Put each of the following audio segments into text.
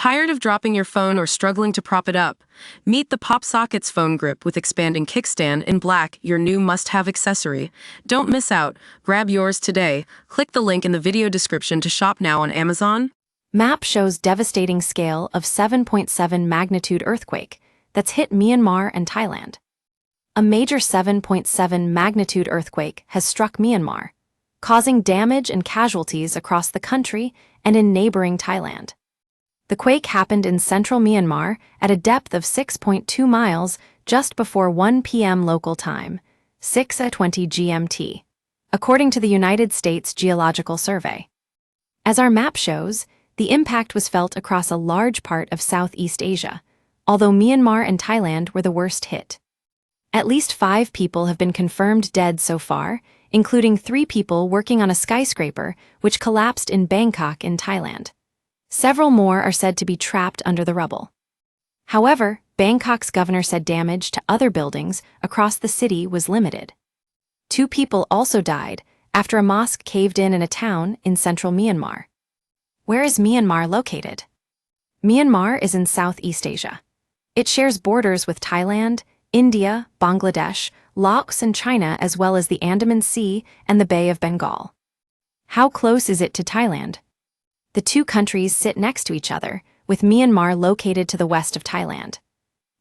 Tired of dropping your phone or struggling to prop it up? Meet the PopSockets phone grip with expanding kickstand in black, your new must-have accessory. Don't miss out. Grab yours today. Click the link in the video description to shop now on Amazon. Map shows devastating scale of 7.7 magnitude earthquake that's hit Myanmar and Thailand. A major 7.7 magnitude earthquake has struck Myanmar, causing damage and casualties across the country and in neighboring Thailand. The quake happened in central Myanmar at a depth of 6.2 miles just before 1 p.m. local time, 6:20 GMT, according to the United States Geological Survey. As our map shows, the impact was felt across a large part of Southeast Asia, although Myanmar and Thailand were the worst hit. At least 5 people have been confirmed dead so far, including 3 people working on a skyscraper which collapsed in Bangkok in Thailand. Several more are said to be trapped under the rubble. However, Bangkok's governor said damage to other buildings across the city was limited. 2 people also died after a mosque caved in a town in central Myanmar. Where is Myanmar located? Myanmar is in Southeast Asia. It shares borders with Thailand, India, Bangladesh, Laos and China, as well as the Andaman Sea and the Bay of Bengal. How close is it to Thailand? The 2 countries sit next to each other, with Myanmar located to the west of Thailand.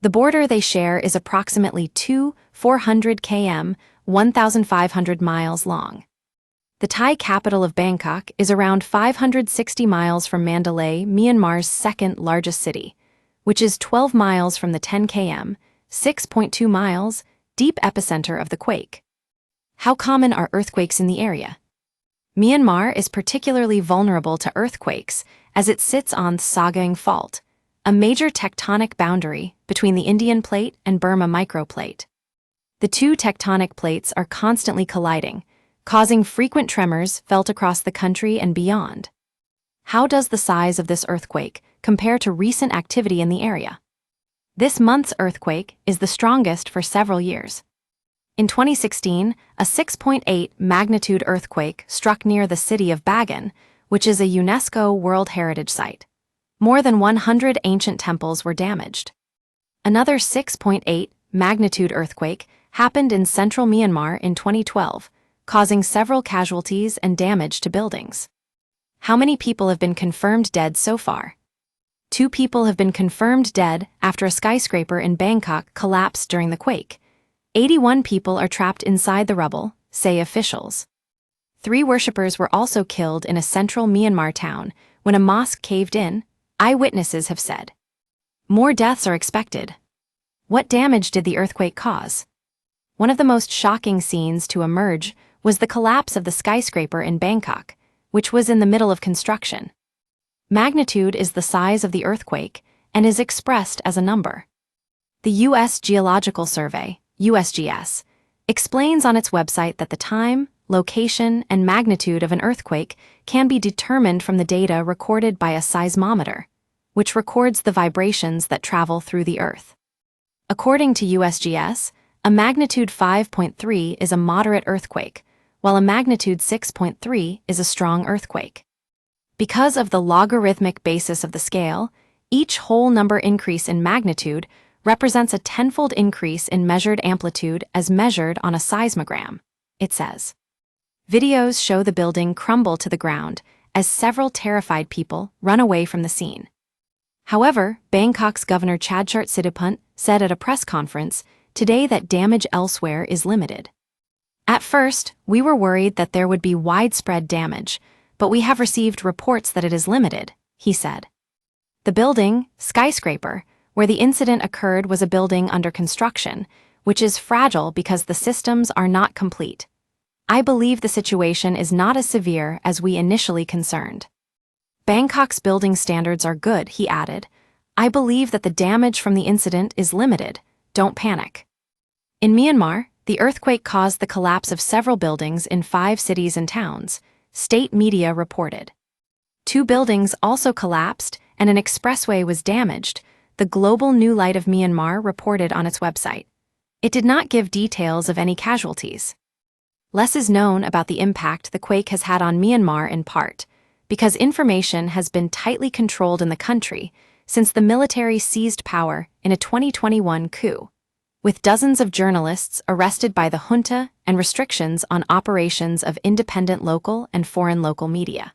The border they share is approximately 400 km, 1,500 miles long. The Thai capital of Bangkok is around 560 miles from Mandalay, Myanmar's second largest city, which is 12 miles from the 10 km, 6.2 miles, deep epicenter of the quake. How common are earthquakes in the area? Myanmar is particularly vulnerable to earthquakes as it sits on the Sagaing Fault, a major tectonic boundary between the Indian Plate and Burma microplate. The 2 tectonic plates are constantly colliding, causing frequent tremors felt across the country and beyond. How does the size of this earthquake compare to recent activity in the area? This month's earthquake is the strongest for several years. In 2016, a 6.8 magnitude earthquake struck near the city of Bagan, which is a UNESCO World Heritage Site. More than 100 ancient temples were damaged. Another 6.8 magnitude earthquake happened in central Myanmar in 2012, causing several casualties and damage to buildings. How many people have been confirmed dead so far? 2 people have been confirmed dead after a skyscraper in Bangkok collapsed during the quake. 81 people are trapped inside the rubble, say officials. 3 worshippers were also killed in a central Myanmar town when a mosque caved in, eyewitnesses have said. More deaths are expected. What damage did the earthquake cause? One of the most shocking scenes to emerge was the collapse of the skyscraper in Bangkok, which was in the middle of construction. Magnitude is the size of the earthquake and is expressed as a number. The U.S. Geological Survey, USGS, explains on its website that the time, location, and magnitude of an earthquake can be determined from the data recorded by a seismometer, which records the vibrations that travel through the earth. According to USGS, a magnitude 5.3 is a moderate earthquake, while a magnitude 6.3 is a strong earthquake. Because of the logarithmic basis of the scale, each whole number increase in magnitude represents a tenfold increase in measured amplitude as measured on a seismogram, it says. Videos show the building crumble to the ground as several terrified people run away from the scene. However, Bangkok's Governor Chadchart Siddhipunt said at a press conference today that damage elsewhere is limited. At first, we were worried that there would be widespread damage, but we have received reports that it is limited, he said. The building, skyscraper, where the incident occurred was a building under construction, which is fragile because the systems are not complete. I believe the situation is not as severe as we initially concerned. Bangkok's building standards are good, he added. I believe that the damage from the incident is limited. Don't panic. In Myanmar, the earthquake caused the collapse of several buildings in 5 cities and towns, state media reported. 2 buildings also collapsed and an expressway was damaged, the Global New Light of Myanmar reported on its website. It did not give details of any casualties. Less is known about the impact the quake has had on Myanmar in part, because information has been tightly controlled in the country since the military seized power in a 2021 coup, with dozens of journalists arrested by the junta and restrictions on operations of independent local and foreign local media.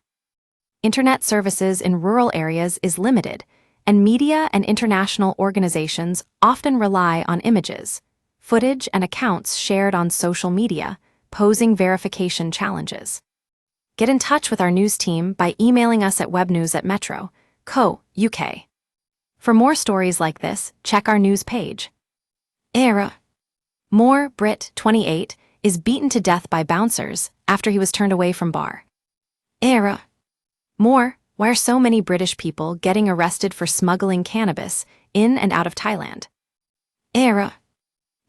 Internet services in rural areas is limited, and media and international organizations often rely on images, footage, and accounts shared on social media, posing verification challenges. Get in touch with our news team by emailing us at webnews@metro.co.uk. For more stories like this, check our news page. Era. Moore, Brit, 28, is beaten to death by bouncers after he was turned away from bar. Era. Moore, why are so many British people getting arrested for smuggling cannabis in and out of Thailand? Era.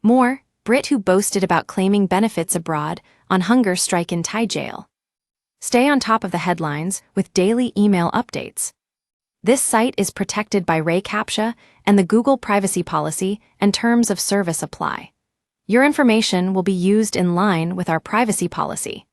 Moore, Brit who boasted about claiming benefits abroad on hunger strike in Thai jail. Stay on top of the headlines with daily email updates. This site is protected by Ray CAPTCHA, and the Google privacy policy and terms of service apply. Your information will be used in line with our privacy policy.